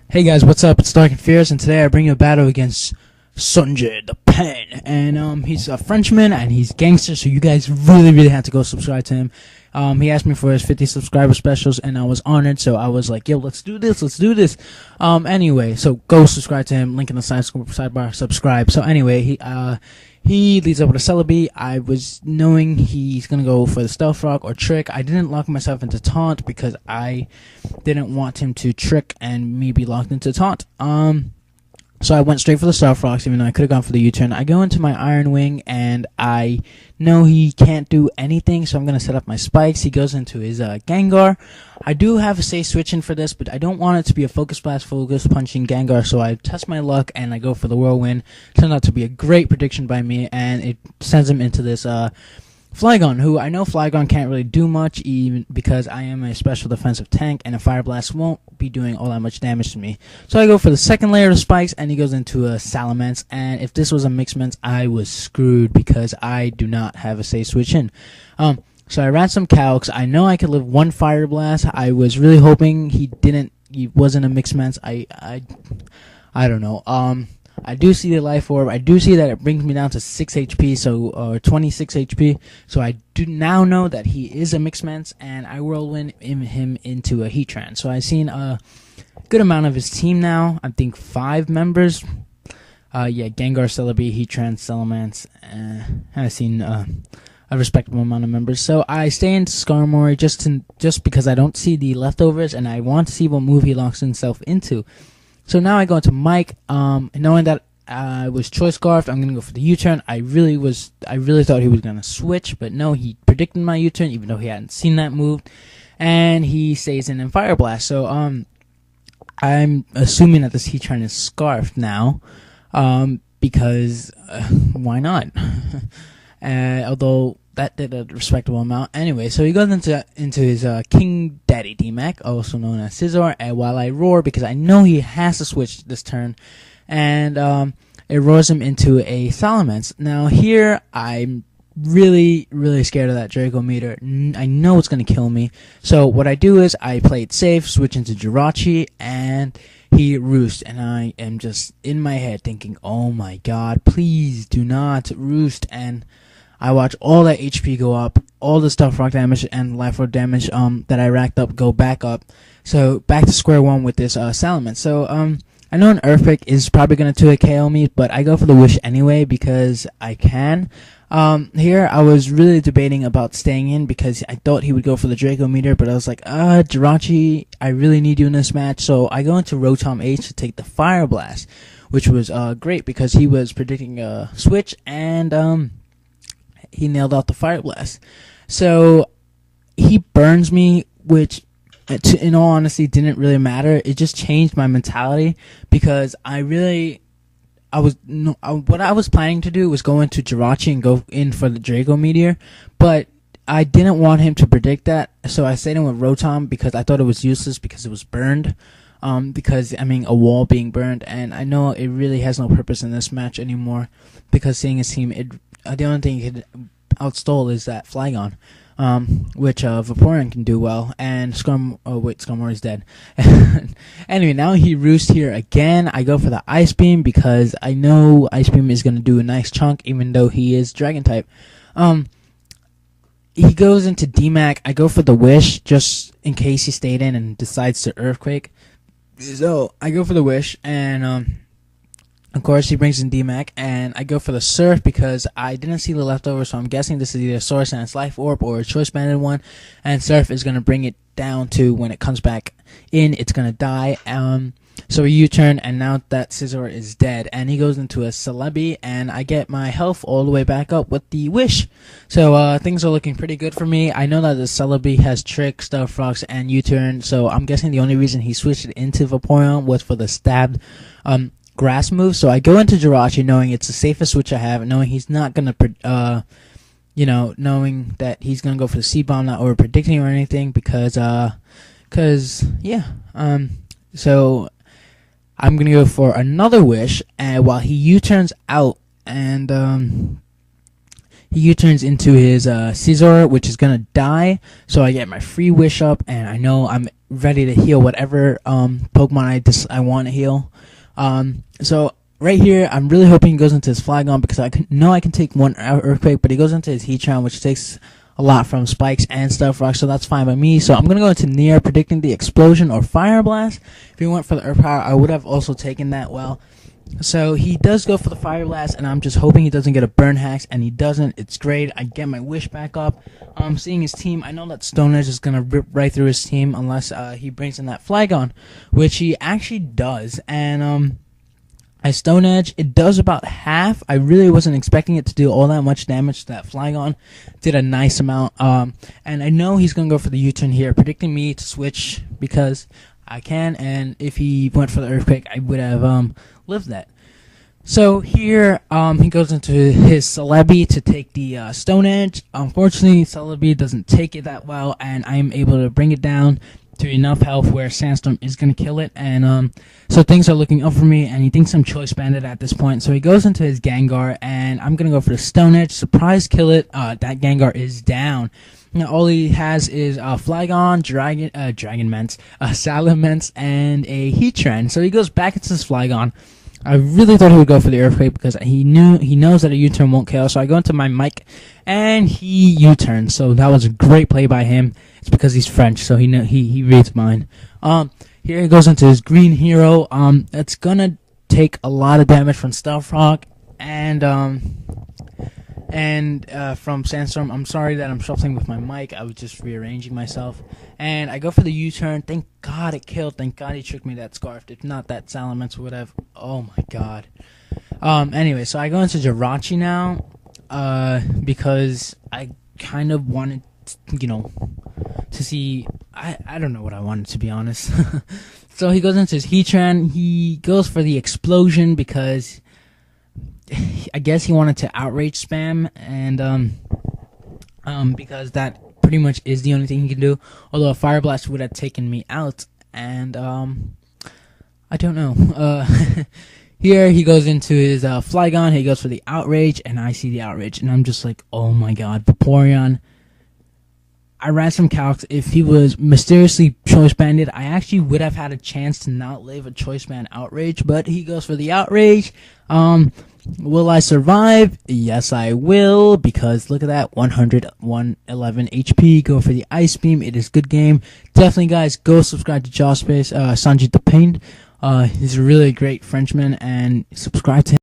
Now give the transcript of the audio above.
Hey guys, what's up? It's DarkendFearz, and today I bring you a battle against SanjiThePain. And he's a Frenchman and he's gangster, so you guys really have to go subscribe to him. He asked me for his 50 subscriber specials, and I was honored, so I was like, yo, let's do this. Anyway, so go subscribe to him. Link in the sidebar. Subscribe. So anyway, he leads up with a Celebi. I was knowing he's gonna go for the stealth rock or trick. I didn't lock myself into taunt because I didn't want him to trick and me be locked into taunt. So I went straight for the stealth rocks, even though I could have gone for the U-turn. I go into my Iron Wing, and I know he can't do anything, so I'm gonna set up my spikes. He goes into his Gengar. I do have a safe switch in for this, but I don't want it to be a focus blast, focus punching Gengar, so I test my luck and I go for the whirlwind. Turned out to be a great prediction by me, and it sends him into this Flygon, who I know Flygon can't really do much, even because I am a special defensive tank, and a Fire Blast won't be doing all that much damage to me. So I go for the second layer of spikes, and he goes into a Salamence, and if this was a Mixments, I was screwed because I do not have a safe switch in. So I ran some Calcs. I know I could live one Fire Blast. I was really hoping he wasn't a Mixments. I don't know. I do see the Life Orb. I do see that it brings me down to 6 HP, or 26 HP. So I do now know that he is a Mixments, and I whirlwind him into a Heatran. So I've seen a good amount of his team now. I think 5 members. Yeah, Gengar, Celebi, Heatran, Salamence. I've seen a respectable amount of members. So I stay into Skarmory just because I don't see the leftovers, and I want to see what move he locks himself into. So now I go into Mike, knowing that I was choice scarfed. I'm gonna go for the U-turn. I really thought he was gonna switch, but no, he predicted my U-turn, even though he hadn't seen that move, and he stays in Fire Blast. So I'm assuming that this Heatran is scarfed now, because why not? Although that did a respectable amount. Anyway, so he goes into his King Daddy D-Mac, also known as Scizor, and while I roar, because I know he has to switch this turn, and it roars him into a Salamence. Now here, I'm really scared of that Draco meter. I know it's going to kill me. So what I do is I play it safe, switch into Jirachi, and he roosts, and I am just in my head thinking, oh my god, please do not roost. And I watch all that HP go up, all the stuff rock damage and life orb damage that I racked up go back up. So back to square one with this Salamence. So I know an Earthquake is probably going to 2-hit KO me, but I go for the Wish anyway because I can. Here I was really debating about staying in because I thought he would go for the Draco meter, but I was like, Jirachi, I really need you in this match. So I go into Rotom H to take the Fire Blast, which was great because he was predicting a switch, and he nailed out the Fire Blast. So he burns me, which in all honesty didn't really matter. It just changed my mentality because what I was planning to do was go into Jirachi and go in for the Draco Meteor, but I didn't want him to predict that, so I stayed in with Rotom because I thought it was useless because it was burned. Because a wall being burned, and I know it really has no purpose in this match anymore because seeing his team, the only thing he could outstall is that Flygon, which Vaporeon can do well, and Skarmory's dead. Anyway, now he roosts here again. I go for the Ice Beam because I know Ice Beam is going to do a nice chunk, even though he is Dragon type. He goes into D-Mac. I go for the Wish just in case he stayed in and decides to Earthquake. So I go for the Wish, and of course he brings in D-Mac, and I go for the Surf because I didn't see the leftovers, so I'm guessing this is either Source and its Life Orb or a Choice Banded one, and Surf is going to bring it down to when it comes back in, it's going to die. So a U-turn, and now that Scizor is dead, and he goes into a Celebi, and I get my health all the way back up with the Wish. So things are looking pretty good for me. I know that the Celebi has Trick, Stealth Rocks, and U-turn, so I'm guessing the only reason he switched it into Vaporeon was for the stabbed grass move. So I go into Jirachi knowing it's the safest switch I have, knowing he's not going to, knowing that he's going to go for the Seed Bomb, not over predicting or anything, because so I'm going to go for another Wish, and while he U-turns out, and he U-turns into his Scizor, which is gonna die. So I get my free wish up, and I know I'm ready to heal whatever Pokemon I want to heal. So right here, I'm really hoping he goes into his Flygon, because I know I can take one Earthquake, but he goes into his Heatran, which takes a lot from Spikes and Stuff Rock, so that's fine by me. So I'm going to go into Nier, predicting the Explosion or Fire Blast. If he went for the Earth Power, I would have also taken that well. So he does go for the Fire Blast, and I'm just hoping he doesn't get a Burn Hacks, and he doesn't. It's great. I get my wish back up. Seeing his team, I know that Stone Edge is going to rip right through his team unless he brings in that Flygon, which he actually does. And I Stone Edge, it does about half. I really wasn't expecting it to do all that much damage to that Flygon. Did a nice amount. And I know he's going to go for the U-turn here, predicting me to switch because I can. And if he went for the Earthquake, I would have lived that. So here, he goes into his Celebi to take the Stone Edge. Unfortunately, Celebi doesn't take it that well, and I am able to bring it down to enough health where Sandstorm is going to kill it. And so things are looking up for me, and he thinks I'm Choice Banded at this point. So he goes into his Gengar, and I'm going to go for the Stone Edge. Surprise kill it. That Gengar is down. Now, all he has is Flygon, Dragonments, Salamence, and a Heatran. So he goes back into his Flygon. I really thought he would go for the Earthquake because he knows that a U-turn won't kill. So I go into my mic, and he U-turns. So that was a great play by him. It's because he's French, so he reads mine. Here he goes into his Green Hero. It's gonna take a lot of damage from Stealth Rock and from Sandstorm. I'm sorry that I'm shuffling with my mic. I was just rearranging myself. And I go for the U-turn. Thank God it killed. Thank God he tricked me that Scarf. If not, that Salamence would have. Oh my God. Anyway, so I go into Jirachi now, because I kind of wanted, to see. I don't know what I wanted, to be honest. So he goes into his Heatran. He goes for the Explosion because I guess he wanted to outrage spam, and because that pretty much is the only thing he can do. Although a Fire Blast would have taken me out, and I don't know. Here he goes into his Flygon. He goes for the Outrage, and I see the Outrage, and I'm just like, oh my God, Vaporeon. I ran some calcs. If he was mysteriously Choice Banded, I actually would have had a chance to not live a Choice Band Outrage, but he goes for the Outrage. Will I survive? Yes, I will, because look at that, 111 HP. Go for the Ice Beam. It is good game. Definitely, guys, go subscribe to SanjiThePain. He's a really great Frenchman, and subscribe to him.